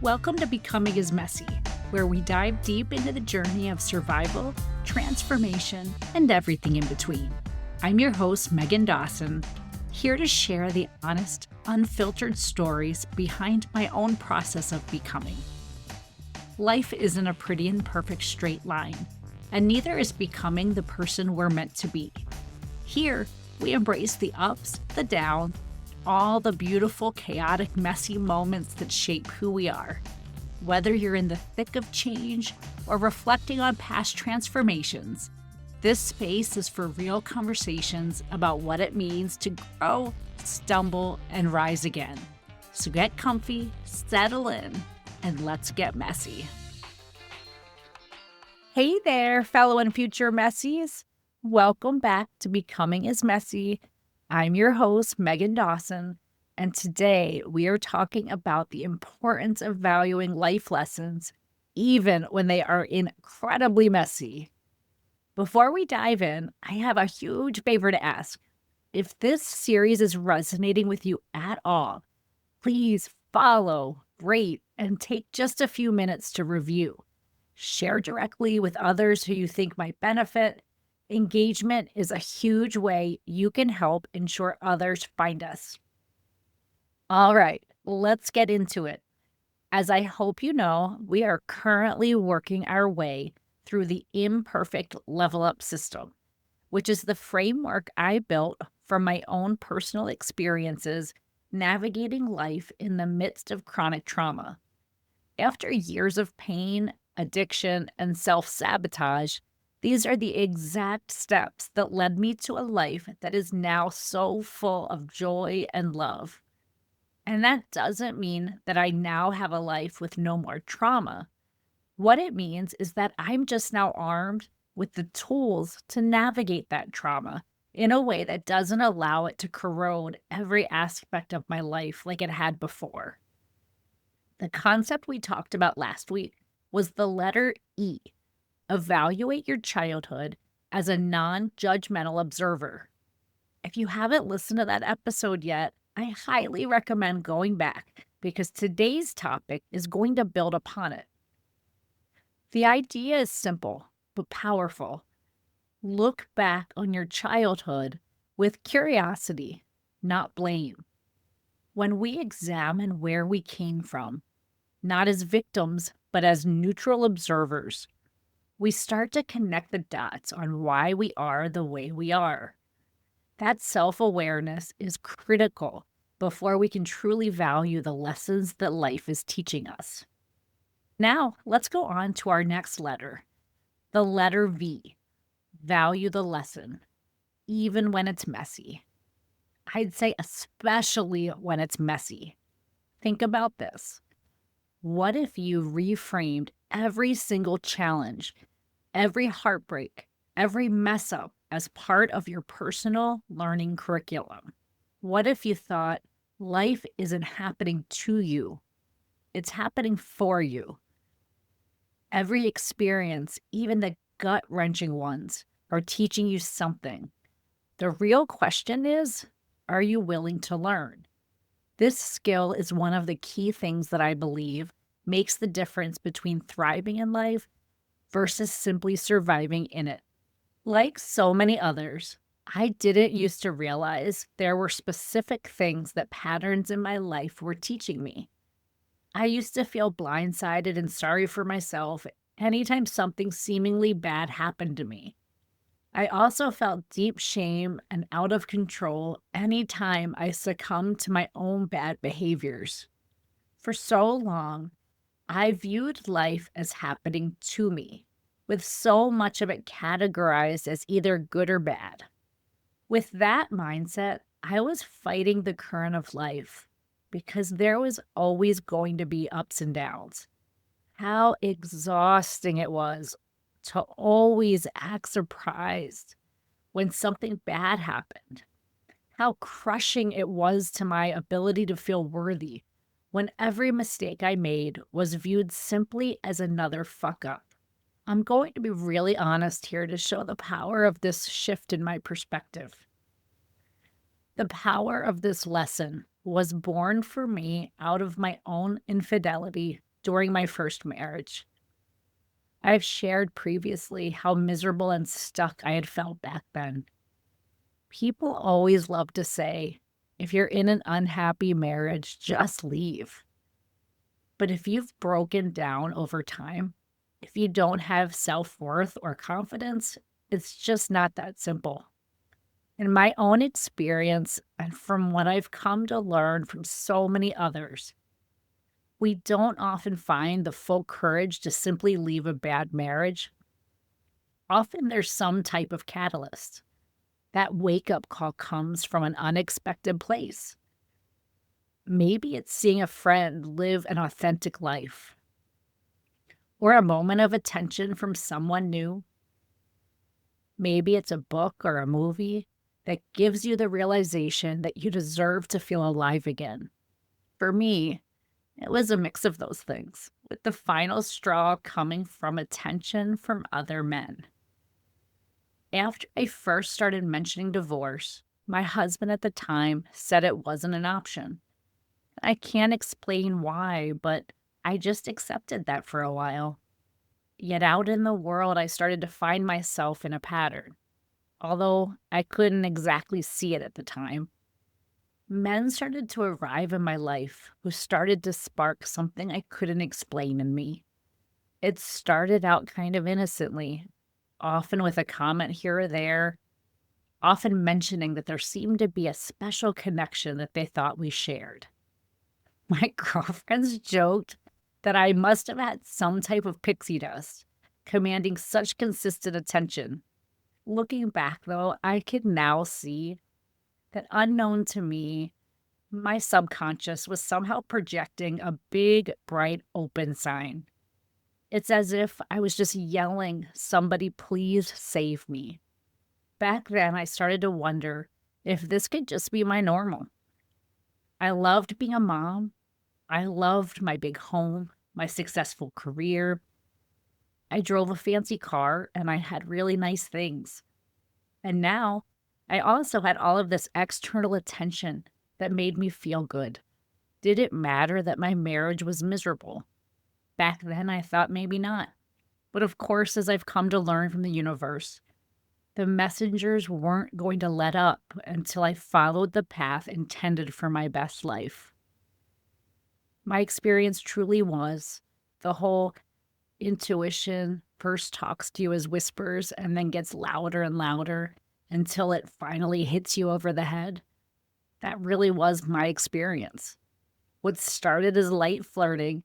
Welcome to Becoming is Messy, where we dive deep into the journey of survival, transformation, and everything in between. I'm your host, Meghann Dawson, here to share the honest, unfiltered stories behind my own process of becoming. Life isn't a pretty and perfect straight line, and neither is becoming the person we're meant to be. Here, we embrace the ups, the downs, all the beautiful, chaotic, messy moments that shape who we are. Whether you're in the thick of change or reflecting on past transformations, this space is for real conversations about what it means to grow, stumble, and rise again. So get comfy, settle in, and let's get messy. Hey there, fellow and future messies. Welcome back to Becoming is Messy. I'm your host, Meghann Dawson, and today we are talking about the importance of valuing life lessons, even when they are incredibly messy. Before we dive in, I have a huge favor to ask. If this series is resonating with you at all, please follow, rate, and take just a few minutes to review. Share directly with others who you think might benefit. Engagement is a huge way you can help ensure others find us. All right, let's get into it. As I hope you know, we are currently working our way through the Imperfect Level Up System, which is the framework I built from my own personal experiences navigating life in the midst of chronic trauma. After years of pain, addiction, and self-sabotage, these are the exact steps that led me to a life that is now so full of joy and love. And that doesn't mean that I now have a life with no more trauma. What it means is that I'm just now armed with the tools to navigate that trauma in a way that doesn't allow it to corrode every aspect of my life like it had before. The concept we talked about last week was the letter E. Evaluate your childhood as a non-judgmental observer. If you haven't listened to that episode yet, I highly recommend going back because today's topic is going to build upon it. The idea is simple but powerful. Look back on your childhood with curiosity, not blame. When we examine where we came from, not as victims, but as neutral observers, we start to connect the dots on why we are the way we are. That self-awareness is critical before we can truly value the lessons that life is teaching us. Now, let's go on to our next letter, the letter V. Value the lesson, even when it's messy. I'd say especially when it's messy. Think about this. What if you reframed every single challenge, every heartbreak, every mess up as part of your personal learning curriculum? What if you thought life isn't happening to you, it's happening for you? Every experience, even the gut-wrenching ones, are teaching you something. The real question is, are you willing to learn? This skill is one of the key things that I believe makes the difference between thriving in life versus simply surviving in it. Like so many others, I didn't used to realize there were specific things that patterns in my life were teaching me. I used to feel blindsided and sorry for myself anytime something seemingly bad happened to me. I also felt deep shame and out of control anytime I succumbed to my own bad behaviors. For so long, I viewed life as happening to me, with so much of it categorized as either good or bad. With that mindset, I was fighting the current of life because there was always going to be ups and downs. How exhausting it was to always act surprised when something bad happened. How crushing it was to my ability to feel worthy when every mistake I made was viewed simply as another fuck up. I'm going to be really honest here to show the power of this shift in my perspective. The power of this lesson was born for me out of my own infidelity during my first marriage. I've shared previously how miserable and stuck I had felt back then. People always love to say, if you're in an unhappy marriage, just leave. But if you've broken down over time, if you don't have self-worth or confidence, it's just not that simple. In my own experience, and from what I've come to learn from so many others, we don't often find the full courage to simply leave a bad marriage. Often there's some type of catalyst. That wake up call comes from an unexpected place. Maybe it's seeing a friend live an authentic life, or a moment of attention from someone new. Maybe it's a book or a movie that gives you the realization that you deserve to feel alive again. For me, it was a mix of those things, with the final straw coming from attention from other men. After I first started mentioning divorce, my husband at the time said it wasn't an option. I can't explain why, but I just accepted that for a while. Yet out in the world, I started to find myself in a pattern, although I couldn't exactly see it at the time. Men started to arrive in my life who started to spark something I couldn't explain in me. It started out kind of innocently, often with a comment here or there, often mentioning that there seemed to be a special connection that they thought we shared. My girlfriends joked that I must have had some type of pixie dust, commanding such consistent attention. Looking back, though, I could now see that unknown to me, my subconscious was somehow projecting a big, bright, open sign. It's as if I was just yelling, "Somebody please save me." Back then, I started to wonder if this could just be my normal. I loved being a mom. I loved my big home, my successful career. I drove a fancy car and I had really nice things. And now I also had all of this external attention that made me feel good. Did it matter that my marriage was miserable? Back then, I thought maybe not. But of course, as I've come to learn from the universe, the messengers weren't going to let up until I followed the path intended for my best life. My experience truly was the whole intuition first talks to you as whispers and then gets louder and louder until it finally hits you over the head. That really was my experience. What started as light flirting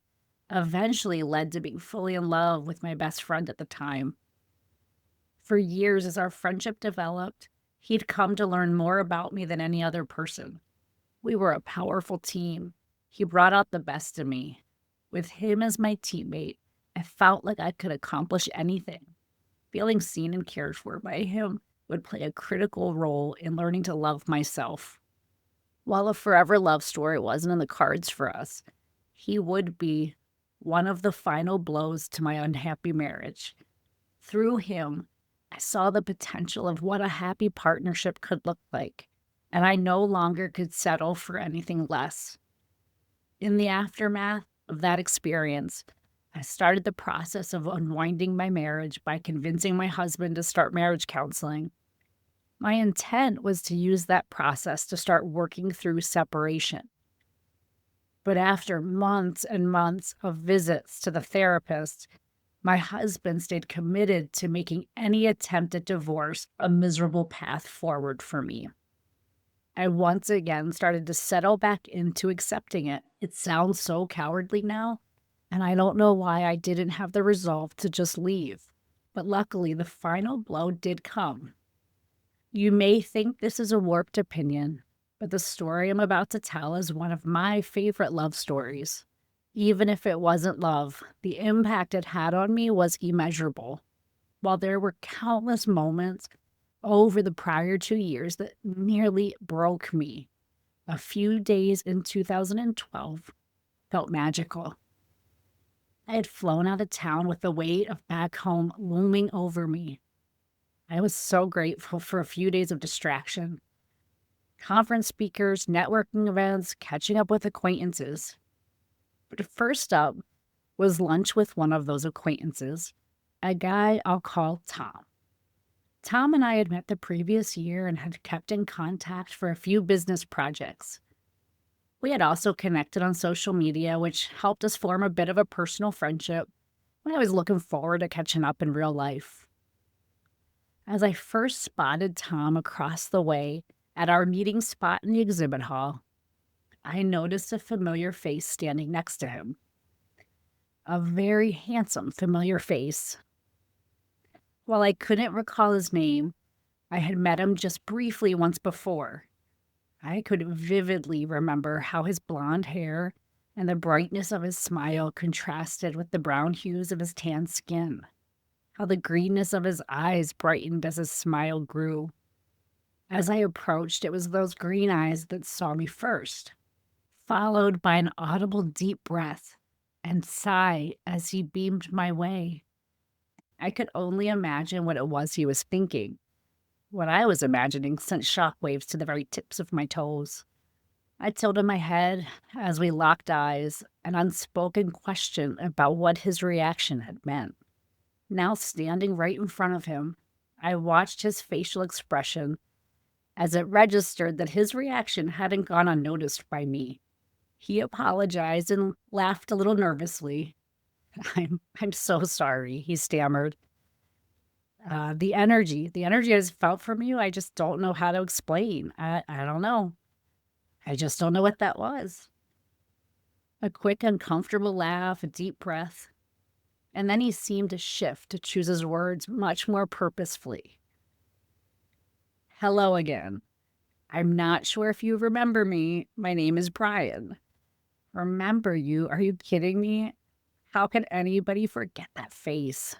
eventually led to being fully in love with my best friend at the time. For years, as our friendship developed, he'd come to learn more about me than any other person. We were a powerful team. He brought out the best in me. With him as my teammate, I felt like I could accomplish anything. Feeling seen and cared for by him would play a critical role in learning to love myself. While a forever love story wasn't in the cards for us, he would be one of the final blows to my unhappy marriage. Through him, I saw the potential of what a happy partnership could look like, and I no longer could settle for anything less. In the aftermath of that experience, I started the process of unwinding my marriage by convincing my husband to start marriage counseling. My intent was to use that process to start working through separation. But after months and months of visits to the therapist, my husband stayed committed to making any attempt at divorce a miserable path forward for me. I once again started to settle back into accepting it. It sounds so cowardly now, and I don't know why I didn't have the resolve to just leave. But luckily, the final blow did come. You may think this is a warped opinion, but the story I'm about to tell is one of my favorite love stories. Even if it wasn't love, the impact it had on me was immeasurable. While there were countless moments over the prior 2 years that nearly broke me, a few days in 2012 felt magical. I had flown out of town with the weight of back home looming over me. I was so grateful for a few days of distraction. Conference speakers, networking events, catching up with acquaintances. But first up, was lunch with one of those acquaintances, a guy I'll call Tom. Tom and I had met the previous year and had kept in contact for a few business projects. We had also connected on social media, which helped us form a bit of a personal friendship. I was looking forward to catching up in real life. As I first spotted Tom across the way at our meeting spot in the exhibit hall, I noticed a familiar face standing next to him. A very handsome, familiar face. While I couldn't recall his name, I had met him just briefly once before. I could vividly remember how his blonde hair and the brightness of his smile contrasted with the brown hues of his tan skin, how the greenness of his eyes brightened as his smile grew. As I approached, it was those green eyes that saw me first, followed by an audible deep breath and sigh as he beamed my way. I could only imagine what it was he was thinking. What I was imagining sent shockwaves to the very tips of my toes. I tilted my head as we locked eyes, an unspoken question about what his reaction had meant. Now standing right in front of him, I watched his facial expression as it registered that his reaction hadn't gone unnoticed by me. He apologized and laughed a little nervously. I'm so sorry," he stammered. The energy I just felt from you, I just don't know how to explain. I don't know. I just don't know what that was." A quick, uncomfortable laugh, a deep breath, and then he seemed to shift to choose his words much more purposefully. "Hello again. I'm not sure if you remember me. My name is Brian." "Remember you? Are you kidding me? How could anybody forget that face?"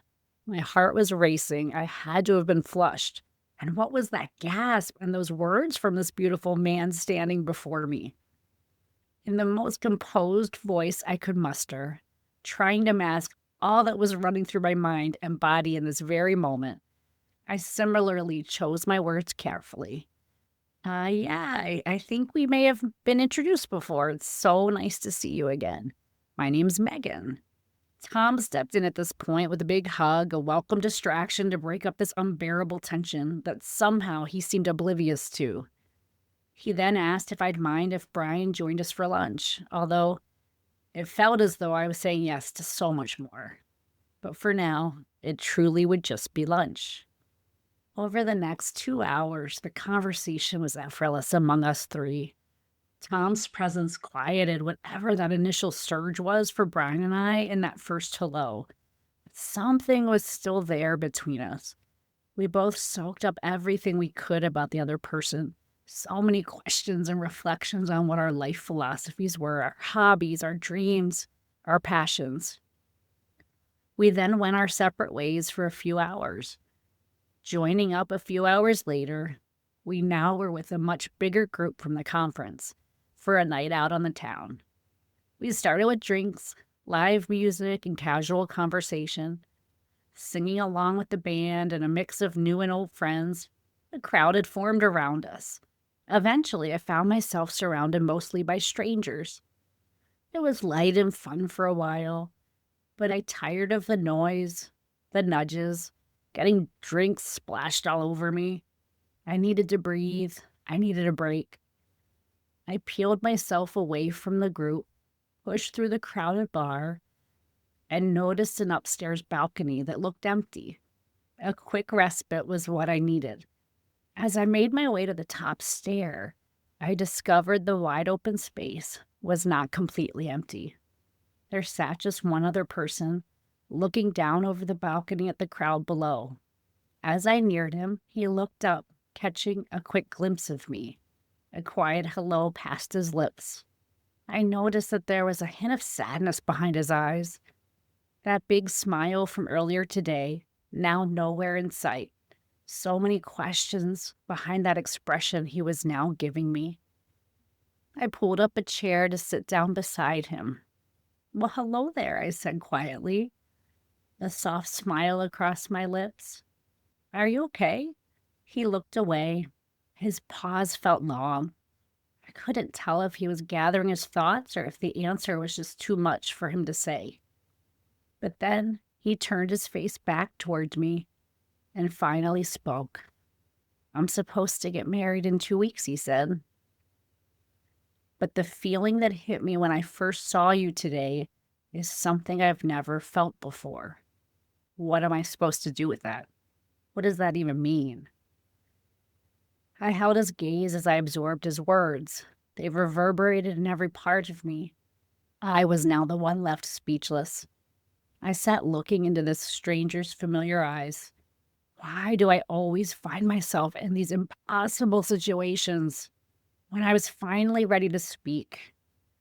My heart was racing. I had to have been flushed. And what was that gasp and those words from this beautiful man standing before me? In the most composed voice I could muster, trying to mask all that was running through my mind and body in this very moment, I similarly chose my words carefully. Yeah, I think we may have been introduced before. It's so nice to see you again. My name's Meghann." Tom stepped in at this point with a big hug, a welcome distraction to break up this unbearable tension that somehow he seemed oblivious to. He then asked if I'd mind if Brian joined us for lunch, although it felt as though I was saying yes to so much more. But for now, it truly would just be lunch. Over the next 2 hours, the conversation was effortless among us three. Tom's presence quieted whatever that initial surge was for Brian and I in that first hello. Something was still there between us. We both soaked up everything we could about the other person. So many questions and reflections on what our life philosophies were, our hobbies, our dreams, our passions. We then went our separate ways for a few hours. Joining up a few hours later, we now were with a much bigger group from the conference for a night out on the town. We started with drinks, live music, and casual conversation. Singing along with the band and a mix of new and old friends, a crowd had formed around us. Eventually, I found myself surrounded mostly by strangers. It was light and fun for a while, but I tired of the noise, the nudges, getting drinks splashed all over me. I needed to breathe. I needed a break. I peeled myself away from the group, pushed through the crowded bar, and noticed an upstairs balcony that looked empty. A quick respite was what I needed. As I made my way to the top stair, I discovered the wide open space was not completely empty. There sat just one other person, looking down over the balcony at the crowd below. As I neared him, he looked up, catching a quick glimpse of me. A quiet hello passed his lips. I noticed that there was a hint of sadness behind his eyes. That big smile from earlier today, now nowhere in sight. So many questions behind that expression he was now giving me. I pulled up a chair to sit down beside him. "Well, hello there," I said quietly, a soft smile across my lips. "Are you okay?" He looked away. His pause felt long. I couldn't tell if he was gathering his thoughts or if the answer was just too much for him to say. But then he turned his face back towards me and finally spoke. "I'm supposed to get married in 2 weeks," he said. "But the feeling that hit me when I first saw you today is something I've never felt before. What am I supposed to do with that? What does that even mean?" I held his gaze as I absorbed his words. They reverberated in every part of me. I was now the one left speechless. I sat looking into this stranger's familiar eyes. Why do I always find myself in these impossible situations? When I was finally ready to speak,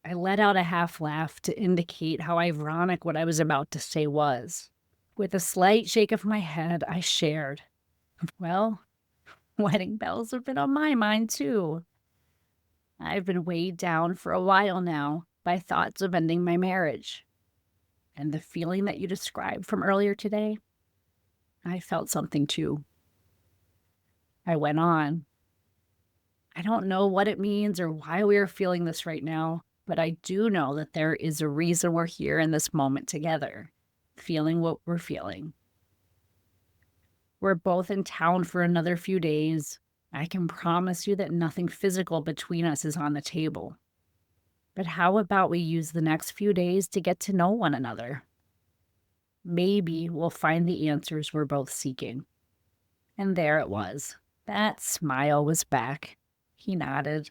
I let out a half laugh to indicate how ironic what I was about to say was. With a slight shake of my head, I shared, "Well, wedding bells have been on my mind too. I've been weighed down for a while now by thoughts of ending my marriage. And the feeling that you described from earlier today, I felt something too." I went on, "I don't know what it means or why we are feeling this right now, but I do know that there is a reason we're here in this moment together, feeling what we're feeling. We're both in town for another few days. I can promise you that nothing physical between us is on the table. But how about we use the next few days to get to know one another? Maybe we'll find the answers we're both seeking." And there it was. That smile was back. He nodded.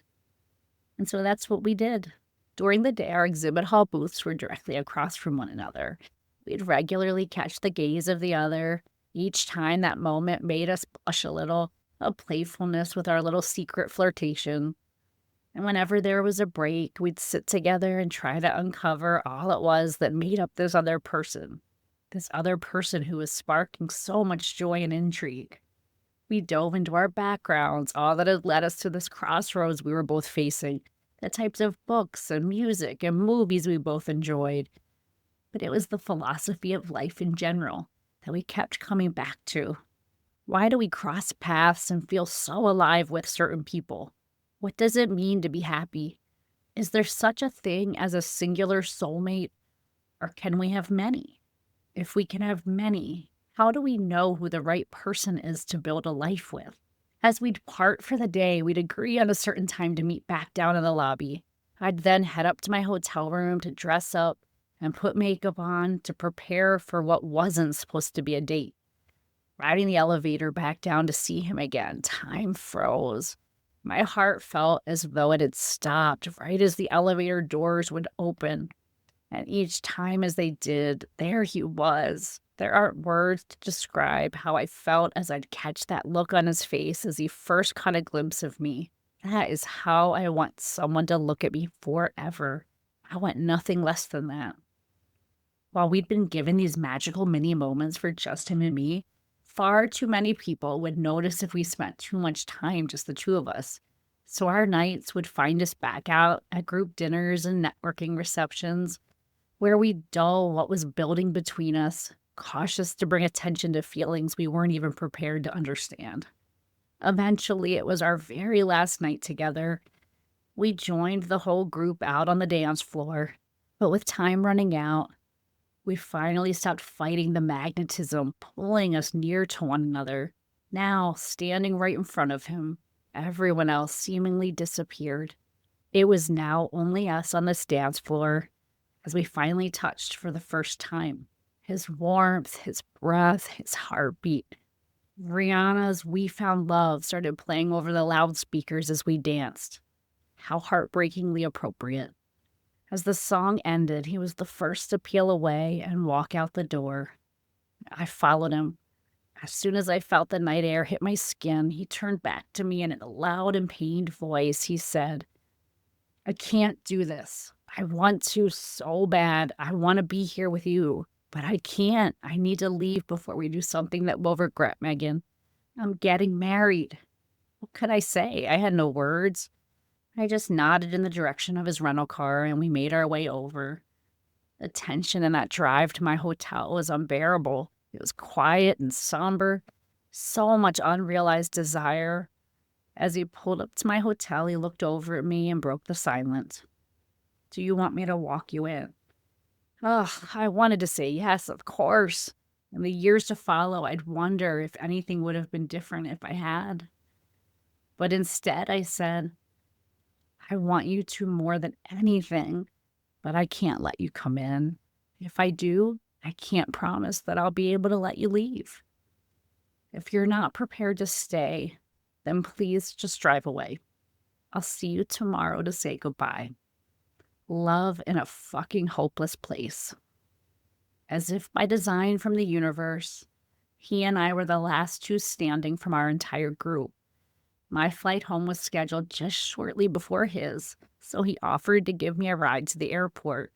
And so that's what we did. During the day, our exhibit hall booths were directly across from one another. We'd regularly catch the gaze of the other. Each time that moment made us blush a little, a playfulness with our little secret flirtation. And whenever there was a break, we'd sit together and try to uncover all it was that made up this other person. This other person who was sparking so much joy and intrigue. We dove into our backgrounds, all that had led us to this crossroads we were both facing, the types of books and music and movies we both enjoyed. But it was the philosophy of life in general that we kept coming back to. Why do we cross paths and feel so alive with certain people? What does it mean to be happy? Is there such a thing as a singular soulmate, or can we have many? If we can have many, how do we know who the right person is to build a life with? As we'd part for the day, we'd agree on a certain time to meet back down in the lobby. I'd then head up to my hotel room to dress up and put makeup on to prepare for what wasn't supposed to be a date. Riding the elevator back down to see him again, time froze. My heart felt as though it had stopped right as the elevator doors would open. And each time as they did, there he was. There aren't words to describe how I felt as I'd catch that look on his face as he first caught a glimpse of me. That is how I want someone to look at me forever. I want nothing less than that. While we'd been given these magical mini moments for just him and me, far too many people would notice if we spent too much time just the two of us. So our nights would find us back out at group dinners and networking receptions, where we dull what was building between us, cautious to bring attention to feelings we weren't even prepared to understand. Eventually, it was our very last night together. We joined the whole group out on the dance floor, but with time running out, we finally stopped fighting the magnetism pulling us near to one another. Now, standing right in front of him, everyone else seemingly disappeared. It was now only us on this dance floor as we finally touched for the first time. His warmth, his breath, his heartbeat. Rihanna's "We Found Love" started playing over the loudspeakers as we danced. How heartbreakingly appropriate. As the song ended, he was the first to peel away and walk out the door. I followed him. As soon as I felt the night air hit my skin, he turned back to me and in a loud and pained voice, he said, "I can't do this. I want to so bad. I want to be here with you, but I can't. I need to leave before we do something that we'll regret, Meghann. I'm getting married." What could I say? I had no words. I just nodded in the direction of his rental car and we made our way over. The tension in that drive to my hotel was unbearable. It was quiet and somber, so much unrealized desire. As he pulled up to my hotel, he looked over at me and broke the silence. "Do you want me to walk you in?" Ugh, I wanted to say yes, of course. In the years to follow, I'd wonder if anything would have been different if I had. But instead, I said, I want you to more than anything, but I can't let you come in. If I do, I can't promise that I'll be able to let you leave. If you're not prepared to stay, then please just drive away. I'll see you tomorrow to say goodbye. Love in a fucking hopeless place. As if by design from the universe, he and I were the last two standing from our entire group. My flight home was scheduled just shortly before his, so he offered to give me a ride to the airport.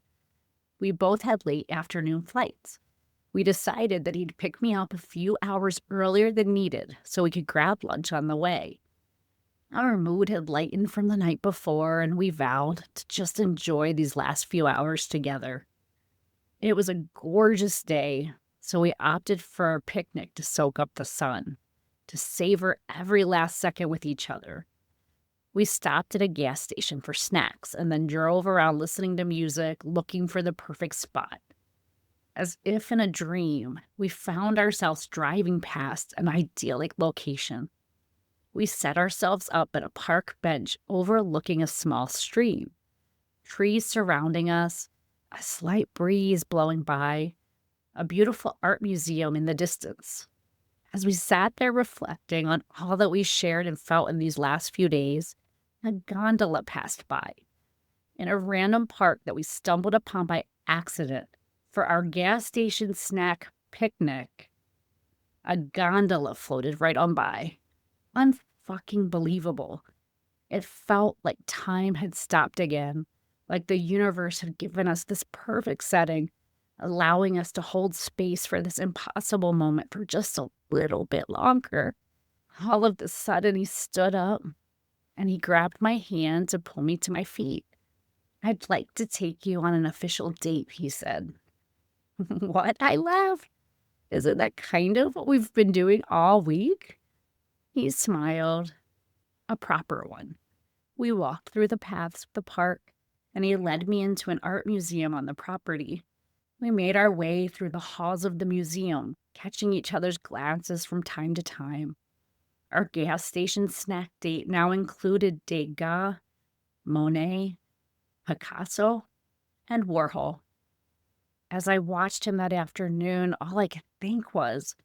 We both had late afternoon flights. We decided that he'd pick me up a few hours earlier than needed so we could grab lunch on the way. Our mood had lightened from the night before, and we vowed to just enjoy these last few hours together. It was a gorgeous day, so we opted for a picnic to soak up the sun, to savor every last second with each other. We stopped at a gas station for snacks and then drove around listening to music, looking for the perfect spot. As if in a dream, we found ourselves driving past an idyllic location. We set ourselves up at a park bench overlooking a small stream. Trees surrounding us, a slight breeze blowing by, a beautiful art museum in the distance. As we sat there reflecting on all that we shared and felt in these last few days, a gondola passed by. In a random park that we stumbled upon by accident for our gas station snack picnic, a gondola floated right on by. Unfucking believable. It felt like time had stopped again, like the universe had given us this perfect setting, allowing us to hold space for this impossible moment for just a little bit longer. All of a sudden, he stood up and he grabbed my hand to pull me to my feet. I'd like to take you on an official date, he said. What? I laughed. Isn't that kind of what we've been doing all week? He smiled. A proper one. We walked through the paths of the park, and he led me into an art museum on the property. We made our way through the halls of the museum, catching each other's glances from time to time. Our gas station snack date now included Degas, Monet, Picasso, and Warhol. As I watched him that afternoon, all I could think was,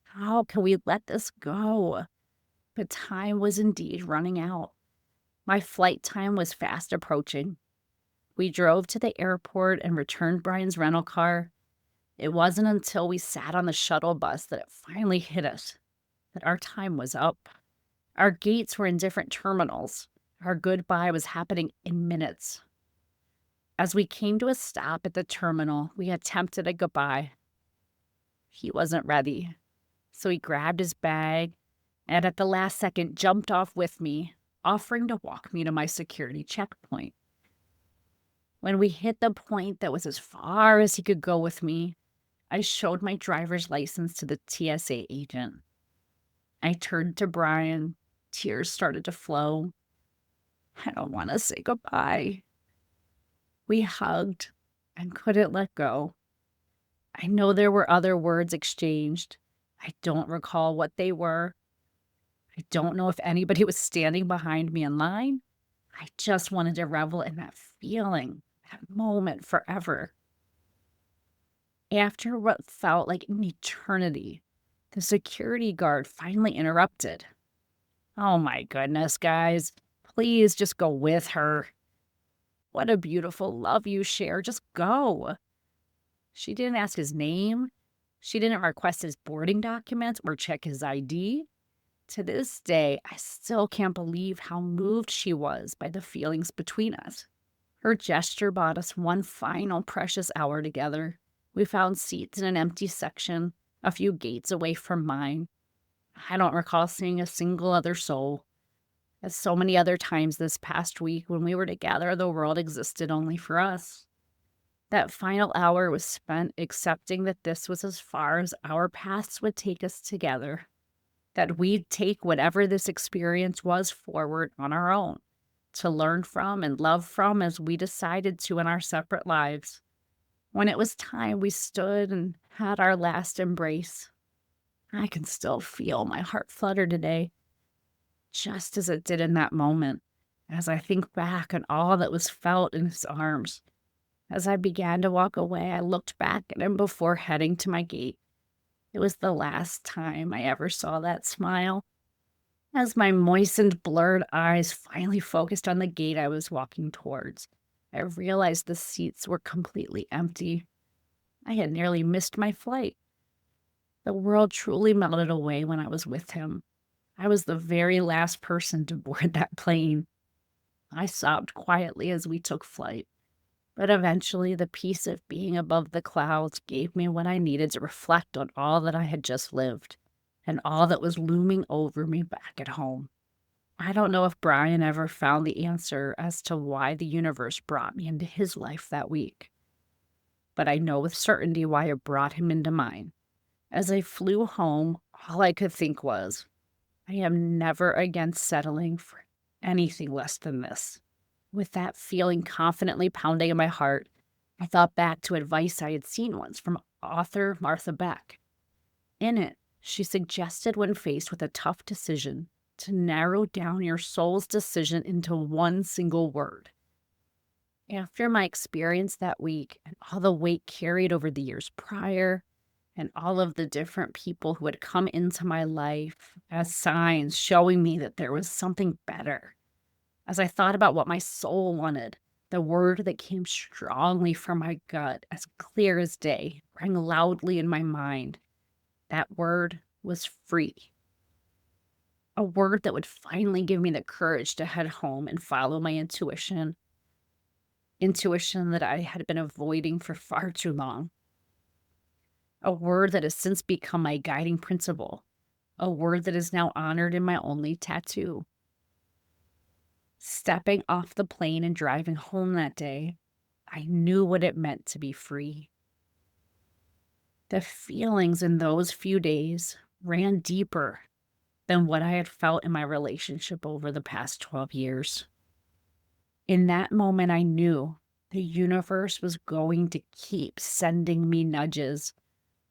how can we let this go? But time was indeed running out. My flight time was fast approaching. We drove to the airport and returned Brian's rental car. It wasn't until we sat on the shuttle bus that it finally hit us that our time was up. Our gates were in different terminals. Our goodbye was happening in minutes. As we came to a stop at the terminal, we attempted a goodbye. He wasn't ready, so he grabbed his bag and at the last second jumped off with me, offering to walk me to my security checkpoint. When we hit the point that was as far as he could go with me, I showed my driver's license to the TSA agent. I turned to Brian. Tears started to flow. I don't want to say goodbye. We hugged and couldn't let go. I know there were other words exchanged. I don't recall what they were. I don't know if anybody was standing behind me in line. I just wanted to revel in that feeling, that moment forever. After what felt like an eternity, the security guard finally interrupted. Oh my goodness, guys. Please just go with her. What a beautiful love you share. Just go. She didn't ask his name. She didn't request his boarding documents or check his ID. To this day, I still can't believe how moved she was by the feelings between us. Her gesture bought us one final precious hour together. We found seats in an empty section, a few gates away from mine. I don't recall seeing a single other soul. As so many other times this past week when we were together, the world existed only for us. That final hour was spent accepting that this was as far as our paths would take us together, that we'd take whatever this experience was forward on our own, to learn from and love from as we decided to in our separate lives. When it was time, we stood and had our last embrace. I can still feel my heart flutter today, just as it did in that moment, as I think back on all that was felt in his arms. As I began to walk away, I looked back at him before heading to my gate. It was the last time I ever saw that smile. As my moistened, blurred eyes finally focused on the gate I was walking towards, I realized the seats were completely empty. I had nearly missed my flight. The world truly melted away when I was with him. I was the very last person to board that plane. I sobbed quietly as we took flight, but eventually the peace of being above the clouds gave me what I needed to reflect on all that I had just lived and all that was looming over me back at home. I don't know if Brian ever found the answer as to why the universe brought me into his life that week, but I know with certainty why it brought him into mine. As I flew home, all I could think was, I am never again settling for anything less than this. With that feeling confidently pounding in my heart, I thought back to advice I had seen once from author Martha Beck. In it, she suggested when faced with a tough decision to narrow down your soul's decision into one single word. After my experience that week and all the weight carried over the years prior, and all of the different people who had come into my life as signs showing me that there was something better. As I thought about what my soul wanted, the word that came strongly from my gut, as clear as day, rang loudly in my mind. That word was free. A word that would finally give me the courage to head home and follow my intuition. Intuition that I had been avoiding for far too long. A word that has since become my guiding principle. A word that is now honored in my only tattoo. Stepping off the plane and driving home that day, I knew what it meant to be free. The feelings in those few days ran deeper than what I had felt in my relationship over the past 12 years. In that moment, I knew the universe was going to keep sending me nudges,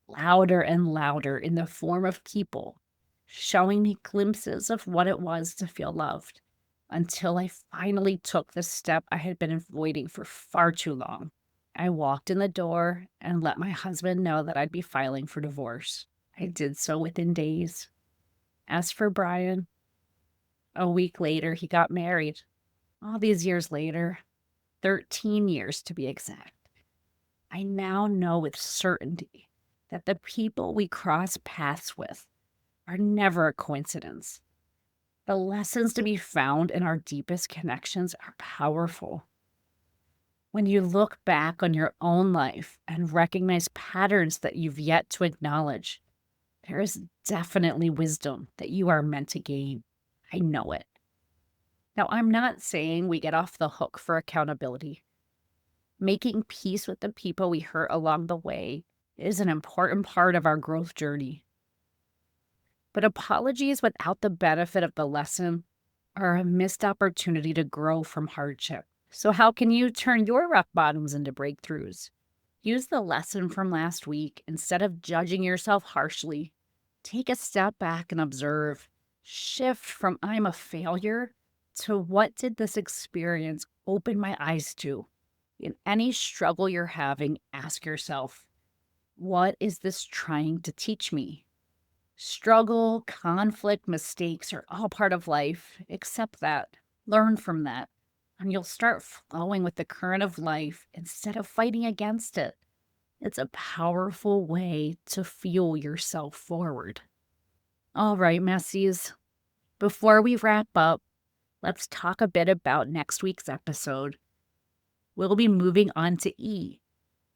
louder and louder in the form of people, showing me glimpses of what it was to feel loved, until I finally took the step I had been avoiding for far too long. I walked in the door and let my husband know that I'd be filing for divorce. I did so within days. As for Brian, a week later, he got married. All these years later, 13 years to be exact, I now know with certainty that the people we cross paths with are never a coincidence. The lessons to be found in our deepest connections are powerful. When you look back on your own life and recognize patterns that you've yet to acknowledge, there is definitely wisdom that you are meant to gain. I know it. Now, I'm not saying we get off the hook for accountability. Making peace with the people we hurt along the way is an important part of our growth journey. But apologies without the benefit of the lesson are a missed opportunity to grow from hardship. So how can you turn your rock bottoms into breakthroughs? Use the lesson from last week instead of judging yourself harshly. Take a step back and observe. Shift from I'm a failure to what did this experience open my eyes to? In any struggle you're having, ask yourself, what is this trying to teach me? Struggle, conflict, mistakes are all part of life. Accept that. Learn from that. And you'll start flowing with the current of life instead of fighting against it. It's a powerful way to fuel yourself forward. All right, Messies. Before we wrap up, let's talk a bit about next week's episode. We'll be moving on to E.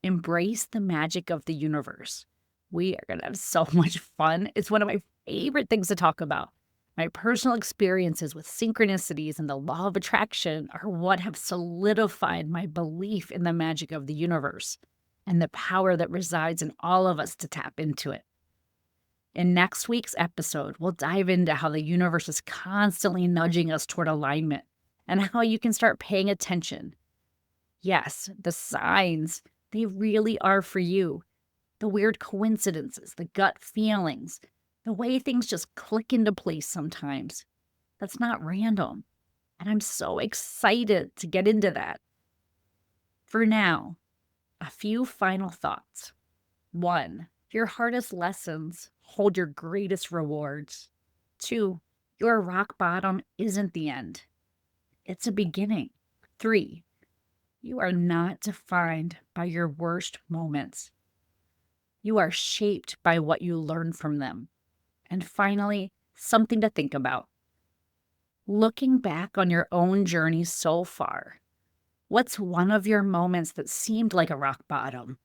Embrace the magic of the universe. We are going to have so much fun. It's one of my favorite things to talk about. My personal experiences with synchronicities and the law of attraction are what have solidified my belief in the magic of the universe and the power that resides in all of us to tap into it. In next week's episode, we'll dive into how the universe is constantly nudging us toward alignment and how you can start paying attention. Yes, the signs They really are for you. The weird coincidences, the gut feelings, the way things just click into place sometimes. That's not random. And I'm so excited to get into that. For now, a few final thoughts. 1. Your hardest lessons hold your greatest rewards. 2. Your rock bottom isn't the end. It's a beginning. 3. You are not defined by your worst moments. You are shaped by what you learn from them. And finally, something to think about. Looking back on your own journey so far, what's one of your moments that seemed like a rock bottom,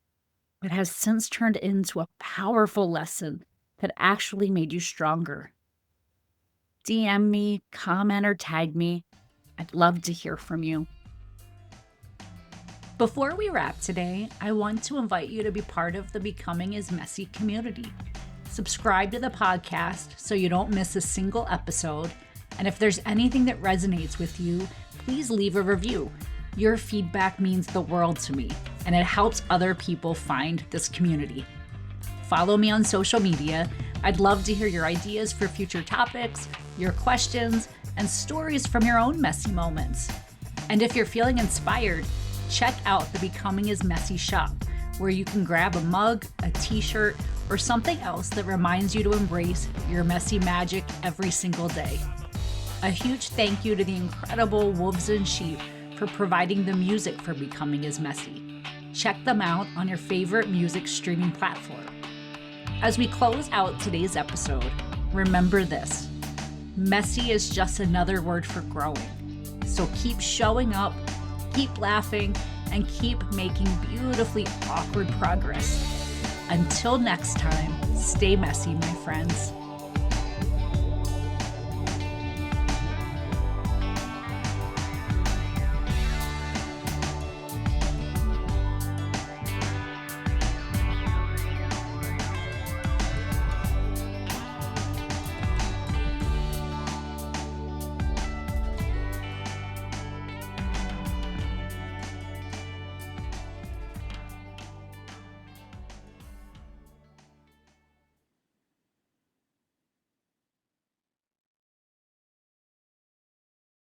but has since turned into a powerful lesson that actually made you stronger? DM me, comment, or tag me. I'd love to hear from you. Before we wrap today, I want to invite you to be part of the Becoming is Messy community. Subscribe to the podcast so you don't miss a single episode. And if there's anything that resonates with you, please leave a review. Your feedback means the world to me, and it helps other people find this community. Follow me on social media. I'd love to hear your ideas for future topics, your questions, and stories from your own messy moments. And if you're feeling inspired, check out the Becoming is Messy shop, where you can grab a mug, a t-shirt, or something else that reminds you to embrace your messy magic every single day. A huge thank you to the incredible Wolves and Sheep for providing the music for Becoming is Messy. Check them out on your favorite music streaming platform. As we close out today's episode, remember this: messy is just another word for growing. So keep showing up, keep laughing, and keep making beautifully awkward progress. Until next time, stay messy, my friends.